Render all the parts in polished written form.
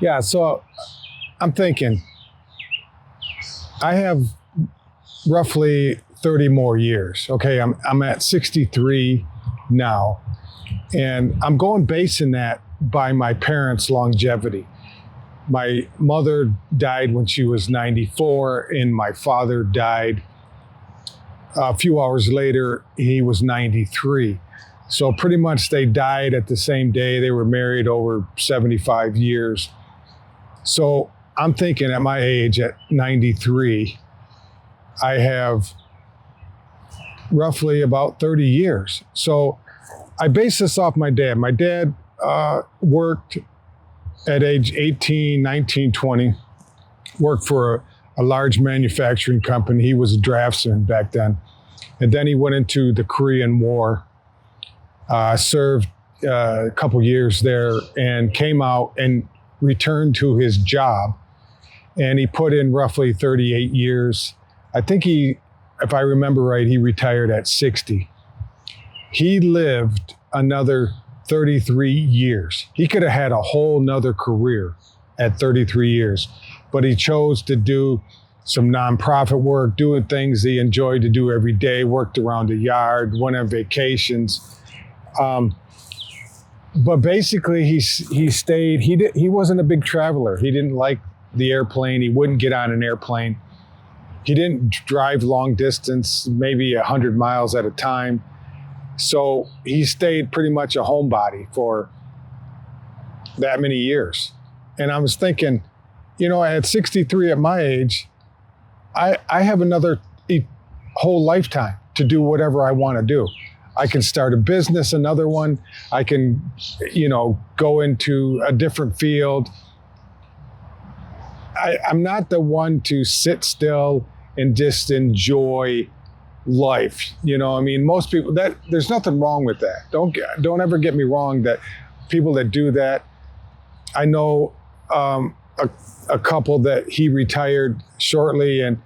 Yeah, so I'm thinking I have roughly 30 more years. Okay, I'm at 63 now, and I'm going basing that by my parents' longevity. My mother died when she was 94, and my father died a few hours later. He was 93. So pretty much they died at the same day. They were married over 75 years. So I'm thinking at my age, at 93, I have roughly about 30 years. So I base this off my dad. My dad worked at age 18, 19, 20, worked for a large manufacturing company. He was a draftsman back then. And then he went into the Korean War, served a couple years there, and came out and returned to his job. And he put in roughly 38 years. I think if I remember right, he retired at 60. He lived another 33 years. He could have had a whole nother career at 33 years, but he chose to do some nonprofit work, doing things he enjoyed to do every day, worked around the yard, went on vacations. But basically he stayed, he wasn't a big traveler. He didn't like the airplane. He wouldn't get on an airplane. He didn't drive long distance, maybe 100 miles at a time. So he stayed pretty much a homebody for that many years. And I was thinking, at 63 at my age, I have another whole lifetime to do whatever I want to do. I can start a business, another one. I can, go into a different field. I'm not the one to sit still and just enjoy life. Most people, there's nothing wrong with that. Don't ever get me wrong that people that do that. I know a couple that he retired shortly, and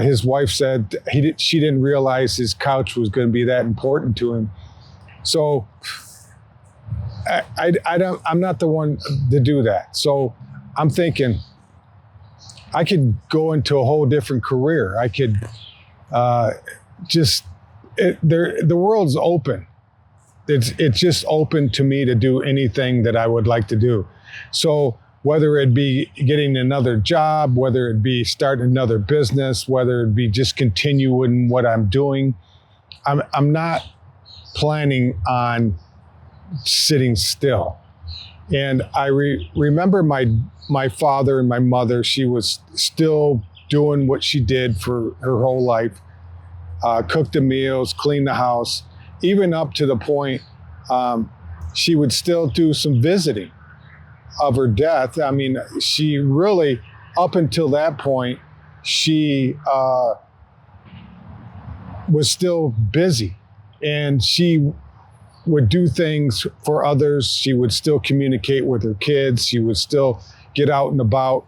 his wife said she didn't realize his couch was going to be that important to him. So I'm not the one to do that. So I'm thinking I could go into a whole different career. I could the world's open. It's just open to me to do anything that I would like to do. So whether it be getting another job, whether it be starting another business, whether it be just continuing what I'm doing, I'm not planning on sitting still. And I remember my father and my mother. She was still doing what she did for her whole life, cook the meals, clean the house, even up to the point she would still do some visiting of her death. I mean, she really, up until that point, she was still busy, and she would do things for others. She would still communicate with her kids. She would still get out and about.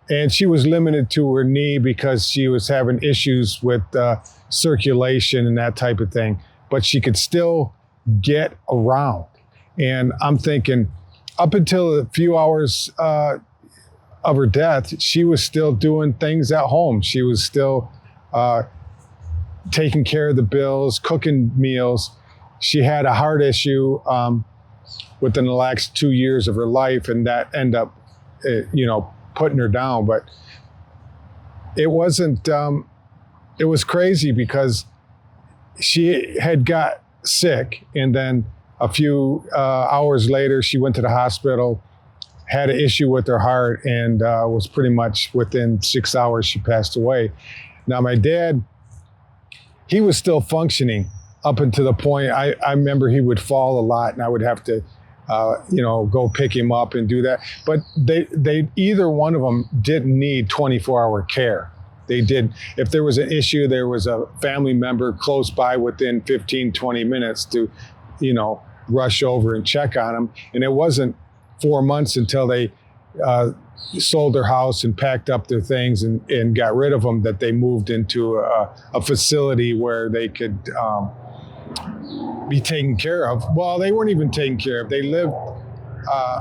And she was limited to her knee because she was having issues with circulation and that type of thing. But she could still get around. And I'm thinking, up until a few hours of her death, she was still doing things at home. She was still taking care of the bills, cooking meals. She had a heart issue within the last 2 years of her life, and that ended up, putting her down. But it wasn't, it was crazy because she had got sick, and then a few hours later, she went to the hospital, had an issue with her heart, and was pretty much within 6 hours, she passed away. Now, my dad, he was still functioning up until the point, I remember he would fall a lot, and I would have to, go pick him up and do that. But they either one of them didn't need 24-hour care. They did. If there was an issue, there was a family member close by within 15, 20 minutes to, rush over and check on them. And it wasn't 4 months until they sold their house and packed up their things and got rid of them that they moved into a facility where they could be taken care of. Well, they weren't even taken care of. They lived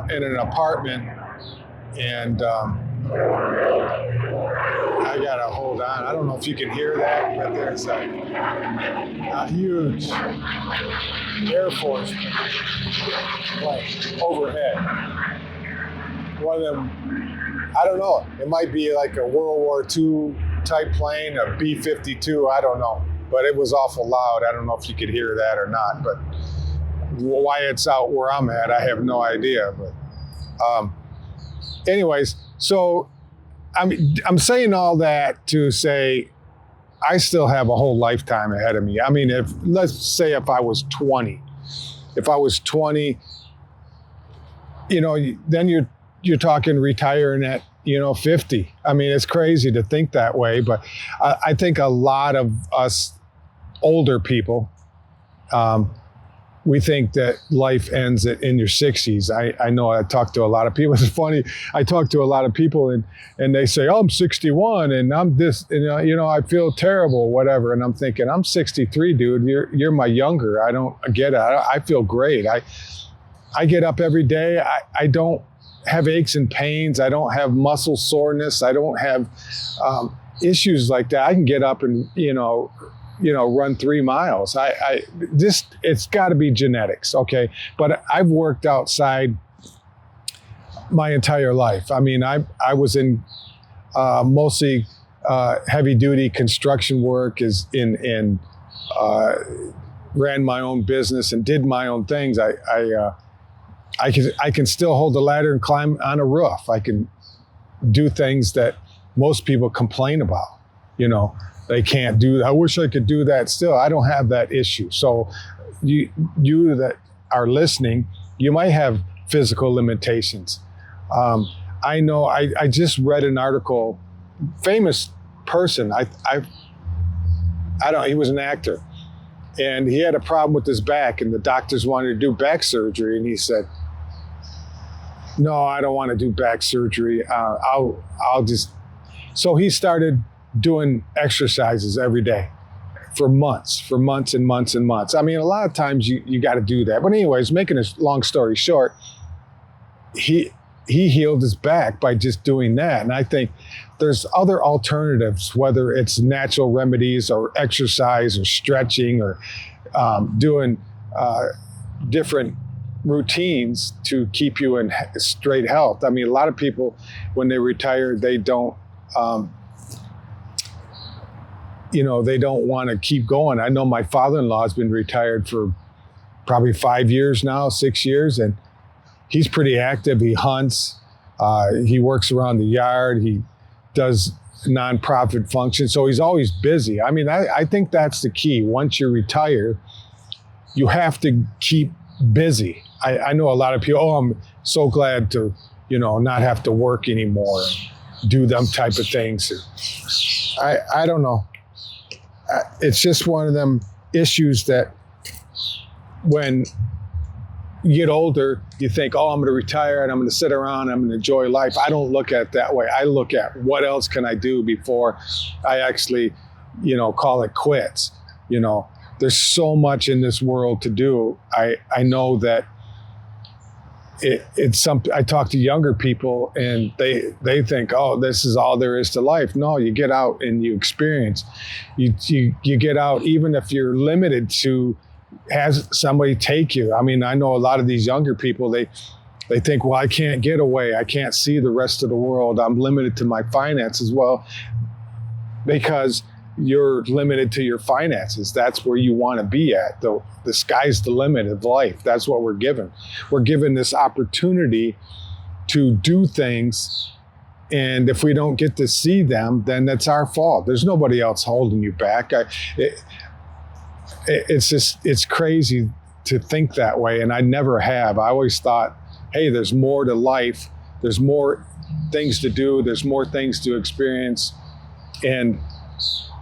in an apartment And I gotta hold on. I don't know if you can hear that, but there's a huge Air Force plane overhead. One of them, I don't know, it might be like a World War II type plane, a B-52, I don't know. But it was awful loud. I don't know if you could hear that or not, but why it's out where I'm at, I have no idea. But anyways, so I'm saying all that to say I still have a whole lifetime ahead of me. I mean, let's say if I was 20, then you're talking retiring at 50. I mean, it's crazy to think that way, but I think a lot of us older people, we think that life ends in your 60s. I know I talk to a lot of people. It's funny. I talk to a lot of people and they say, oh, I'm 61 and I'm this, I feel terrible, whatever. And I'm thinking, I'm 63, dude. You're my younger. I don't get it. I feel great. I get up every day. I don't have aches and pains. I don't have muscle soreness. I don't have issues like that. I can get up and, run 3 miles. It's got to be genetics, okay? But I've worked outside my entire life. I mean, I was in mostly heavy duty construction work, ran my own business and did my own things. I can still hold the ladder and climb on a roof. I can do things that most people complain about. They can't do that. I wish I could do that still. I don't have that issue. So you that are listening, you might have physical limitations. I know I just read an article, famous person. He was an actor. And he had a problem with his back and the doctors wanted to do back surgery. And he said, no, I don't want to do back surgery. So he started doing exercises every day for months and months and months. I mean, a lot of times you got to do that. But anyways, making a long story short, he healed his back by just doing that. And I think there's other alternatives, whether it's natural remedies or exercise or stretching or doing different routines to keep you in straight health. I mean, a lot of people, when they retire, they don't, they don't want to keep going. I know my father-in-law has been retired for probably 5 years now, 6 years, and he's pretty active. He hunts, he works around the yard, he does nonprofit functions, so he's always busy. I mean, I think that's the key. Once you retire, you have to keep busy. I know a lot of people, I'm so glad to, not have to work anymore, do them type of things. I don't know. It's just one of them issues that when you get older, you think, oh, I'm going to retire and I'm going to sit around, I'm going to enjoy life. I don't look at it that way. I look at what else can I do before I actually, call it quits. There's so much in this world to do. I know that it's something. I talk to younger people and they think, oh, this is all there is to life. No, you get out and you experience. You get out, even if you're limited to have somebody take you. I mean, I know a lot of these younger people, they think, well, I can't get away. I can't see the rest of the world. I'm limited to my finances. Well, because you're limited to your finances. That's where you want to be at. The sky's the limit of life. That's what we're given. We're given this opportunity to do things. And if we don't get to see them, then that's our fault. There's nobody else holding you back. It's crazy to think that way. And I never have. I always thought, hey, there's more to life. There's more things to do. There's more things to experience. And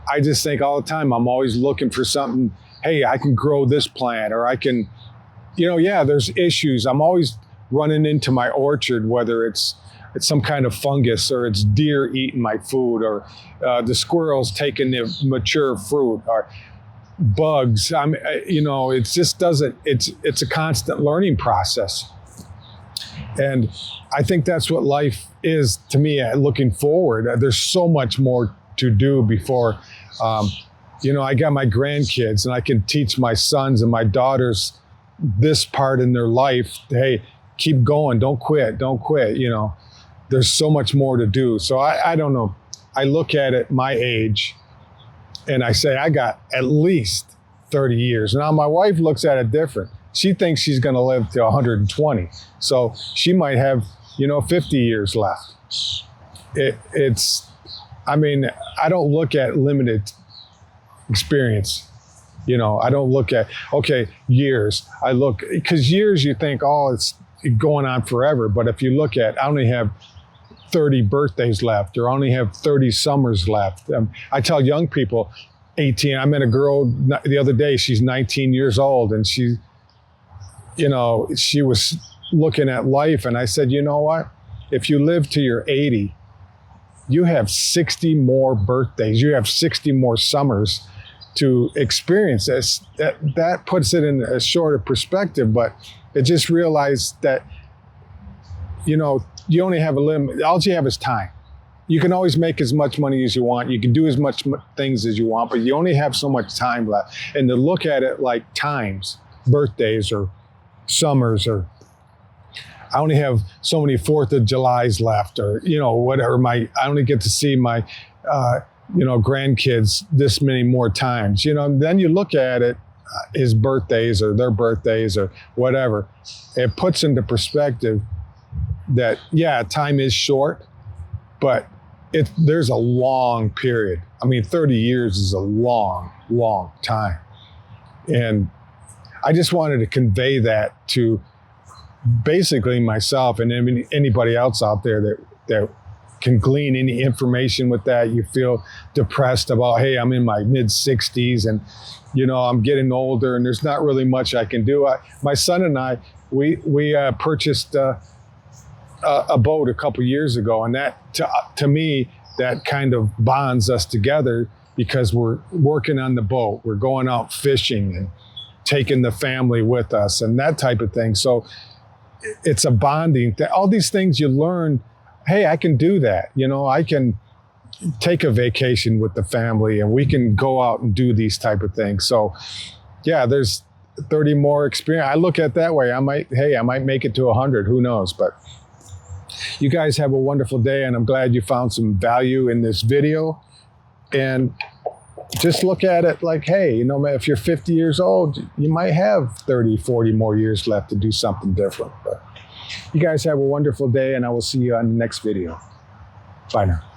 I just think all the time, I'm always looking for something. Hey, I can grow this plant, or I can, there's issues. I'm always running into my orchard, whether it's some kind of fungus, or it's deer eating my food, or the squirrels taking the mature fruit, or bugs. It just doesn't, it's a constant learning process. And I think that's what life is to me, looking forward. There's so much more to do before, I got my grandkids, and I can teach my sons and my daughters this part in their life. Hey, keep going. Don't quit. Don't quit. There's so much more to do. So I don't know. I look at it my age and I say, I got at least 30 years. Now my wife looks at it different. She thinks she's going to live to 120. So she might have, 50 years left. I don't look at limited experience. I don't look at, years. I look, because years you think, it's going on forever. But if you look at, I only have 30 birthdays left, or I only have 30 summers left. I tell young people, 18, I met a girl the other day, she's 19 years old, and she was looking at life, and I said, you know what? If you live to your 80, you have 60 more birthdays, you have 60 more summers to experience this. That puts it in a shorter perspective, but it just realized that, you only have a limit. All you have is time. You can always make as much money as you want. You can do as much things as you want, but you only have so much time left. And to look at it like times, birthdays or summers, or I only have so many 4th of Julys left, or, whatever. I only get to see my, grandkids this many more times, then you look at it, his birthdays or their birthdays or whatever. It puts into perspective that, time is short, but there's a long period. 30 years is a long, long time. And I just wanted to convey that to basically myself and anybody else out there that can glean any information with that. You feel depressed about, hey, I'm in my mid 60s and, I'm getting older and there's not really much I can do. My son and I, we purchased a boat a couple years ago, and that to me, that kind of bonds us together, because we're working on the boat, we're going out fishing and taking the family with us and that type of thing. So it's a bonding thing. All these things you learn, hey, I can do that. I can take a vacation with the family and we can go out and do these type of things. So there's 30 more experience. I look at it that way. I might make it to 100, who knows? But you guys have a wonderful day, and I'm glad you found some value in this video. And just look at it like, hey, if you're 50 years old, you might have 30, 40 more years left to do something different. But you guys have a wonderful day, and I will see you on the next video. Bye now.